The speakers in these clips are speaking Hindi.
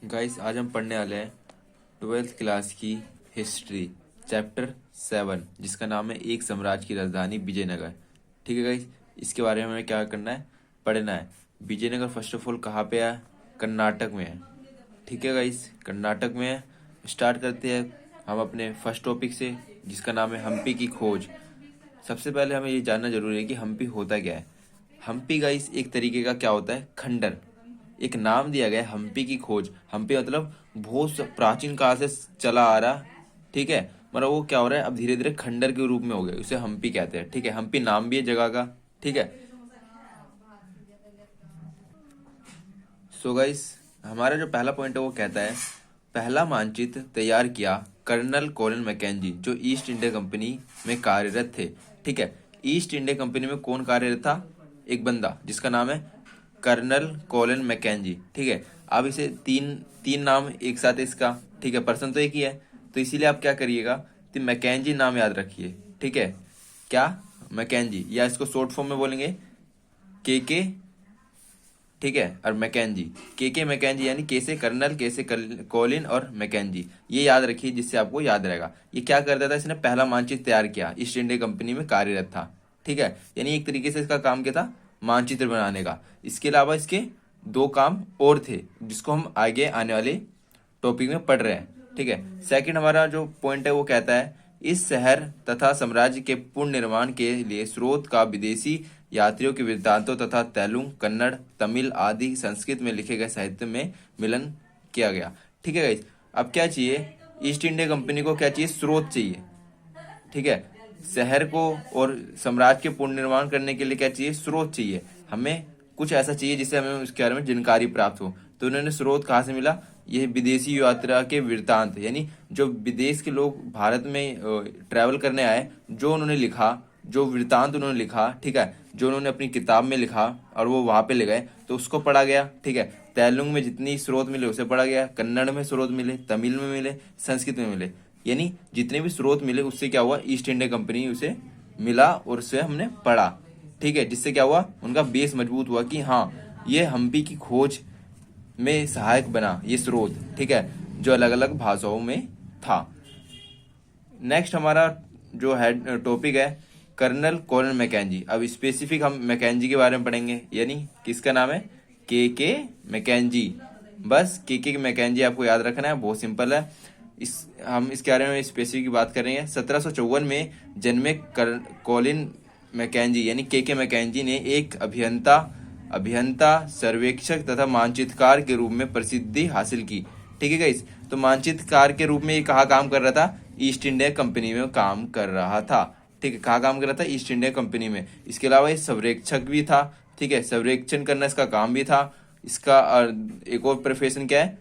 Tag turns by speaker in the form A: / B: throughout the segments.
A: गाइस आज हम पढ़ने वाले हैं 12th क्लास की हिस्ट्री चैप्टर 7 जिसका नाम है एक साम्राज्य की राजधानी विजयनगर। ठीक है गाइस, इसके बारे में हमें क्या करना है, पढ़ना है। विजयनगर फर्स्ट ऑफ ऑल कहाँ पे है? कर्नाटक में है। ठीक है गाइस, कर्नाटक में है। स्टार्ट करते हैं हम अपने फर्स्ट टॉपिक से जिसका नाम है हम्पी की खोज। सबसे पहले हमें ये जानना जरूरी है कि हम्पी होता क्या है। हम्पी गाइस एक तरीके का क्या होता है, खंडर। एक नाम दिया गया है हम्पी की खोज। हम्पी मतलब बहुत प्राचीन काल से चला आ रहा। ठीक है, मतलब वो क्या हो रहा है, अब धीरे धीरे खंडर के रूप में हो गया, उसे हम्पी कहते हैं। ठीक है, हम्पी नाम भी है जगह का। ठीक है, सो गाइस हमारा जो पहला पॉइंट है वो कहता है पहला मानचित्र तैयार किया कर्नल कॉलिन मैकेंजी जो ईस्ट इंडिया कंपनी में कार्यरत थे। ठीक है, ईस्ट इंडिया कंपनी में कौन कार्यरत था? एक बंदा जिसका नाम है कर्नल कॉलिन मैकेंजी। ठीक है, अब इसे तीन तीन नाम एक साथ है इसका। ठीक है, पर्सन तो एक ही है, तो इसीलिए आप क्या करिएगा, तो मैकेंजी नाम याद रखिए। ठीक है, क्या? मैकेंजी, या इसको शॉर्ट फॉर्म में बोलेंगे के। ठीक है, और मैकेंजी, के मैकेंजी, यानी के से कर्नल, के से कॉलिन और मैकेंजी, ये याद रखिए जिससे आपको याद रहेगा। ये क्या करता था, इसने पहला मानचित्र तैयार किया, ईस्ट इंडिया कंपनी में कार्यरत था। ठीक है, यानी एक तरीके से इसका काम क्या था, मानचित्र बनाने का। इसके अलावा इसके दो काम और थे जिसको हम आगे आने वाले टॉपिक में पढ़ रहे हैं। ठीक है, सेकंड हमारा जो पॉइंट है वो कहता है इस शहर तथा साम्राज्य के पुनर्निर्माण के लिए स्रोत का विदेशी यात्रियों के वृत्तांतों तथा तेलुगु, कन्नड़, तमिल आदि संस्कृत में लिखे गए साहित्य में मिलन किया गया। ठीक है गाइस, अब क्या चाहिए, ईस्ट इंडिया कंपनी को क्या चाहिए, स्रोत चाहिए। ठीक है, शहर को और साम्राज्य के पुनर्निर्माण करने के लिए क्या चाहिए, स्रोत चाहिए। हमें कुछ ऐसा चाहिए जिससे हमें उसके बारे में जानकारी प्राप्त हो। तो उन्होंने स्रोत कहाँ से मिला, यह विदेशी यात्रा के वृत्तांत, यानी जो विदेश के लोग भारत में ट्रैवल करने आए, जो उन्होंने लिखा, जो वृत्तांत उन्होंने लिखा। ठीक है, जो उन्होंने अपनी किताब में लिखा और वो वहां पे ले गए तो उसको पढ़ा गया। ठीक है, तेलुगु में जितनी स्रोत मिले उसे पढ़ा गया, कन्नड़ में स्रोत मिले, तमिल में मिले, संस्कृत में मिले, यानी जितने भी स्रोत मिले उससे क्या हुआ, ईस्ट इंडिया कंपनी उसे मिला और उसे हमने पढ़ा। ठीक है, जिससे क्या हुआ, उनका बेस मजबूत हुआ कि हाँ ये हम्पी की खोज में सहायक बना ये स्रोत। ठीक है, जो अलग अलग भाषाओं में था। नेक्स्ट हमारा जो है टॉपिक है कर्नल कॉलिन मैकेंजी। अब स्पेसिफिक हम मैकेंजी के बारे में पढ़ेंगे, यानी किसका नाम है, के मैकेंजी। बस के मैकेंजी आपको याद रखना है, बहुत सिंपल है। हम इसके बारे में स्पेसिफिक की बात कर रहे हैं। 1754 में जन्मे कॉलिन मैकेंजी यानी के मैकेंजी ने एक अभियंता सर्वेक्षक तथा मानचित्रकार के रूप में प्रसिद्धि हासिल की। ठीक है गाइस, तो मानचित्रकार के रूप में ये कहाँ काम कर रहा था, ईस्ट इंडिया कंपनी में काम कर रहा था। ठीक है, कहाँ काम कर रहा था, ईस्ट इंडिया कंपनी में। इसके अलावा ये सर्वेक्षक भी था। ठीक है, सर्वेक्षण करना इसका काम भी था। इसका एक और प्रोफेशन क्या है,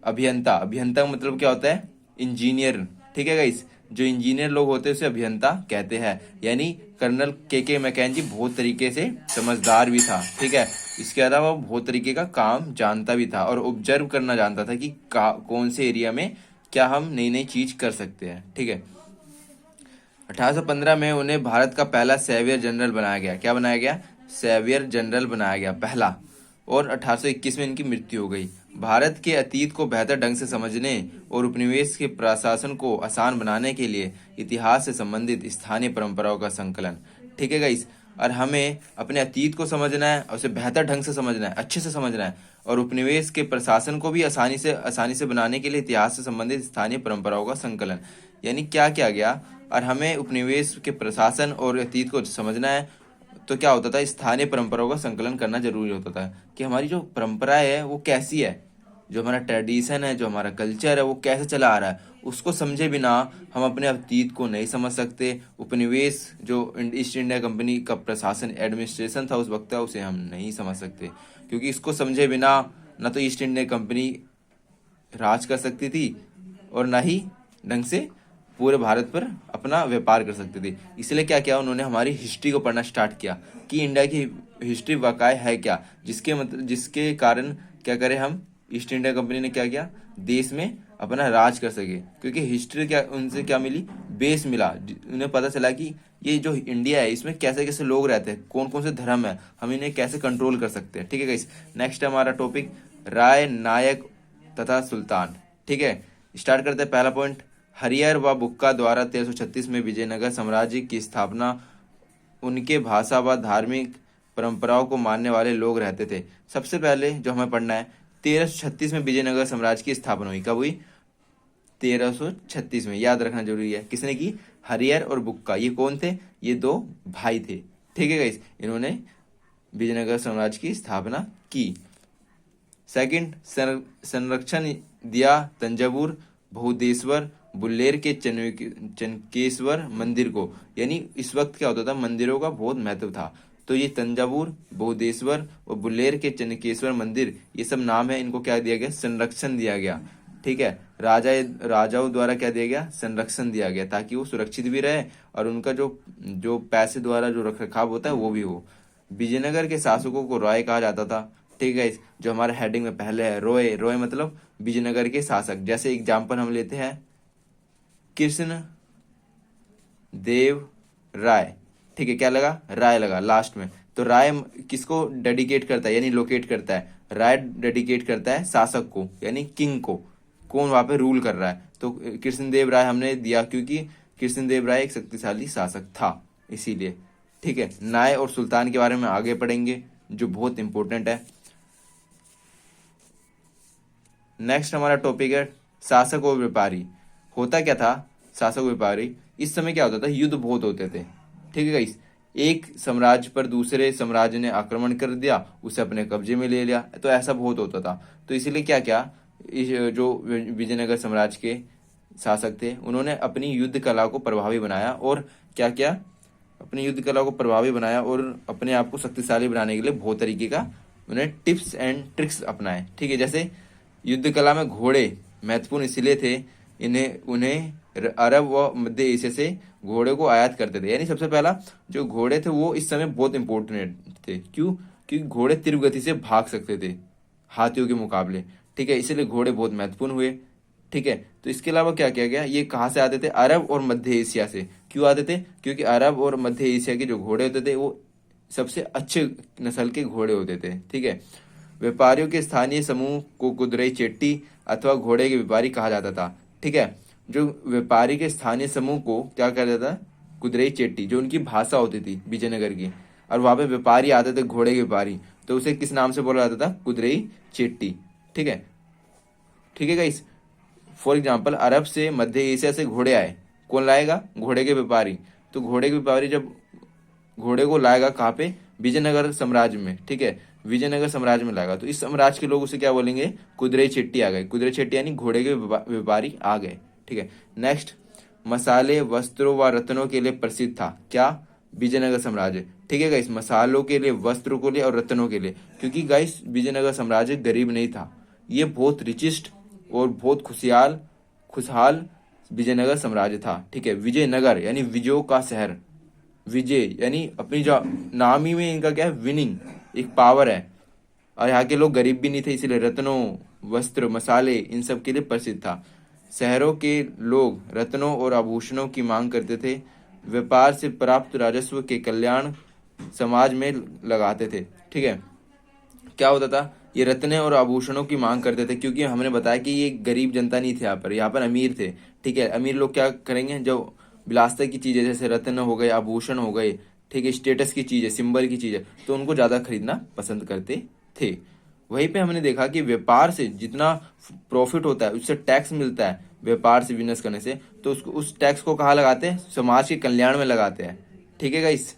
A: अभियंता। अभियंता का मतलब क्या होता है, इंजीनियर। ठीक है गाइस, जो इंजीनियर लोग होते हैं उसे अभियंता कहते हैं। यानी कर्नल के मैकेंजी बहुत तरीके से समझदार भी था। ठीक है, इसके अलावा वो बहुत तरीके का काम जानता भी था और ऑब्जर्व करना जानता था कि कौन से एरिया में क्या हम नई नई चीज कर सकते हैं। ठीक है, 1815 में उन्हें भारत का पहला सेवियर जनरल बनाया गया। क्या बनाया गया, सेवियर जनरल बनाया गया पहला। और 1821 में इनकी मृत्यु हो गई। भारत के अतीत को बेहतर ढंग से समझने और उपनिवेश के प्रशासन को आसान बनाने के लिए इतिहास से संबंधित स्थानीय परंपराओं का संकलन। ठीक है गाइस, और हमें अपने अतीत को समझना है और उसे बेहतर ढंग से समझना है, अच्छे से समझना है। और उपनिवेश के प्रशासन को भी आसानी से बनाने के लिए इतिहास से संबंधित स्थानीय परंपराओं का संकलन, यानी क्या किया गया। और हमें उपनिवेश के प्रशासन और अतीत को समझना है तो क्या होता था, स्थानीय परंपराओं का संकलन करना जरूरी होता था कि हमारी जो परंपरा है वो कैसी है, जो हमारा ट्रेडिशन है, जो हमारा कल्चर है वो कैसे चला आ रहा है, उसको समझे बिना हम अपने अतीत को नहीं समझ सकते। उपनिवेश जो ईस्ट इंडिया कंपनी का प्रशासन एडमिनिस्ट्रेशन था उस वक्त का, उसे हम नहीं समझ सकते, क्योंकि इसको समझे बिना ना तो ईस्ट इंडिया कंपनी राज कर सकती थी और ना ही ढंग से पूरे भारत पर अपना व्यापार कर सकते थे। इसलिए क्या किया, उन्होंने हमारी हिस्ट्री को पढ़ना स्टार्ट किया कि इंडिया की हिस्ट्री वाकई है क्या, जिसके कारण क्या करें हम, ईस्ट इंडिया कंपनी ने क्या किया, देश में अपना राज कर सके। क्योंकि हिस्ट्री क्या उनसे क्या मिली, बेस मिला। उन्हें पता चला कि ये जो इंडिया है इसमें कैसे कैसे लोग रहते हैं, कौन कौन से धर्म है, हम इन्हें कैसे कंट्रोल कर सकते हैं। ठीक है गाइस, नेक्स्ट हमारा टॉपिक राय नायक तथा सुल्तान। ठीक है, स्टार्ट करते हैं। पहला पॉइंट, हरियर व बुक्का द्वारा 1336 में विजयनगर साम्राज्य की स्थापना उनके भाषा व धार्मिक परंपराओं को मानने वाले लोग रहते थे। सबसे पहले जो हमें पढ़ना है, 1336 में विजयनगर साम्राज्य की स्थापना हुई। कब हुई? 1336 में। याद रखना जरूरी है। किसने की? हरियर और बुक्का। ये कौन थे? ये दो भाई थे। ठीक है गाइस, इन्होंने विजयनगर साम्राज्य की स्थापना की। सेकंड, संरक्षण दिया तंजावुर, बहुदेश्वर, बुल्लेर के चनकेश्वर मंदिर को। यानी इस वक्त क्या होता था, मंदिरों का बहुत महत्व था। तो ये तंजावुर, बहुदेश्वर और बुल्लेर के चनकेश्वर मंदिर, ये सब नाम है, इनको क्या दिया गया? संरक्षण दिया गया। ठीक है, राजाओं द्वारा क्या दिया गया? संरक्षण दिया गया, ताकि वो सुरक्षित भी रहे और उनका जो जो पैसे द्वारा जो रख रखाव होता है वो भी हो। विजयनगर के शासकों को रॉय कहा जाता था। ठीक है, जो हमारे हेडिंग में पहले है, रॉय। रॉय मतलब विजयनगर के शासक। जैसे एग्जाम्पल हम लेते हैं कृष्ण देव राय। ठीक है, क्या लगा? राय लगा लास्ट में। तो राय किसको डेडिकेट करता है, यानी लोकेट करता है? राय डेडिकेट करता है शासक को, यानी किंग को, कौन वहां पे रूल कर रहा है। तो कृष्णदेव राय हमने दिया क्योंकि कृष्णदेव राय एक शक्तिशाली शासक था, इसीलिए। ठीक है, नाय और सुल्तान के बारे में आगे पढ़ेंगे, जो बहुत इंपॉर्टेंट है। नेक्स्ट हमारा टॉपिक है शासक और व्यापारी। होता क्या था शासक व्यापारी? इस समय क्या होता था, युद्ध बहुत होते थे। ठीक है गाइस, एक साम्राज्य पर दूसरे साम्राज्य ने आक्रमण कर दिया, उसे अपने कब्जे में ले लिया, तो ऐसा बहुत होता था। तो इसीलिए क्या क्या इस जो विजयनगर साम्राज्य के शासक थे, उन्होंने अपनी युद्ध कला को प्रभावी बनाया। और क्या क्या? अपनी युद्ध कला को प्रभावी बनाया और अपने आप को शक्तिशाली बनाने के लिए बहुत तरीके का उन्हें टिप्स एंड ट्रिक्स अपनाए। ठीक है, जैसे युद्ध कला में घोड़े महत्वपूर्ण इसलिए थे, उन्हें अरब व मध्य एशिया से घोड़े को आयात करते थे। यानी सबसे पहला जो घोड़े थे वो इस समय बहुत इंपॉर्टेंट थे। क्यों? क्योंकि घोड़े तीव्र गति से भाग सकते थे हाथियों के मुकाबले। ठीक है, इसीलिए घोड़े बहुत महत्वपूर्ण हुए। ठीक है, तो इसके अलावा क्या किया गया, ये कहाँ से आते थे? अरब और मध्य एशिया से। क्यों आते थे? क्योंकि अरब और मध्य एशिया के जो घोड़े होते थे वो सबसे अच्छे नस्ल के घोड़े होते थे। ठीक है, व्यापारियों के स्थानीय समूह को कुदरई चेट्टी अथवा घोड़े के व्यापारी कहा जाता था। ठीक है, जो व्यापारी के स्थानीय समूह को क्या कहा जाता था? कुदरई चेट्टी, जो उनकी भाषा होती थी विजयनगर की। और वहां पे व्यापारी आते थे, घोड़े के व्यापारी, तो उसे किस नाम से बोला जाता था? कुदरई चेट्टी। ठीक है, ठीक है गाइस। फॉर एग्जाम्पल, अरब से मध्य एशिया से घोड़े आए, कौन लाएगा? घोड़े के व्यापारी। तो घोड़े के व्यापारी जब घोड़े को लाएगा कहाँ पे? विजयनगर साम्राज्य में। ठीक है, विजयनगर साम्राज्य में लाएगा, तो इस साम्राज्य के लोग उसे क्या बोलेंगे? कुदरई चेट्टी आ गए। कुदरई चेट्टी यानी घोड़े के व्यापारी आ गए। ठीक है, नेक्स्ट, मसाले, वस्त्रों व रत्नों के लिए प्रसिद्ध था। क्या? विजयनगर साम्राज्य। ठीक है गाइस, मसालों के लिए, वस्त्रों के लिए और रत्नों के लिए। क्योंकि गाइस विजयनगर साम्राज्य गरीब नहीं था, ये बहुत रिचिस्ट और बहुत खुशहाल विजयनगर साम्राज्य था। ठीक है, विजयनगर यानी विजयों का शहर। विजय यानी अपनी जो नाम ही में इनका क्या है? विनिंग, एक पावर है। और यहाँ के लोग गरीब भी नहीं थे, इसीलिए रत्नों, वस्त्र, मसाले इन सब के लिए प्रसिद्ध था। शहरों के लोग रत्नों और आभूषणों की मांग करते थे। व्यापार से प्राप्त राजस्व के कल्याण समाज में लगाते थे। ठीक है, क्या होता था? ये रत्ने और आभूषणों की मांग करते थे, क्योंकि हमने बताया कि ये गरीब जनता नहीं थे, यहाँ पर अमीर थे। ठीक है, अमीर लोग क्या करेंगे? जो विलासिता की चीजें जैसे रत्न हो गए, आभूषण हो गए, ठीक है, स्टेटस की चीजें, सिंबल की चीजें, तो उनको ज्यादा खरीदना पसंद करते थे। वहीं पे हमने देखा कि व्यापार से जितना प्रॉफिट होता है उससे टैक्स मिलता है, व्यापार से बिजनेस करने से, तो उसको उस टैक्स को कहाँ लगाते हैं? समाज के कल्याण में लगाते हैं। ठीक है गाइस।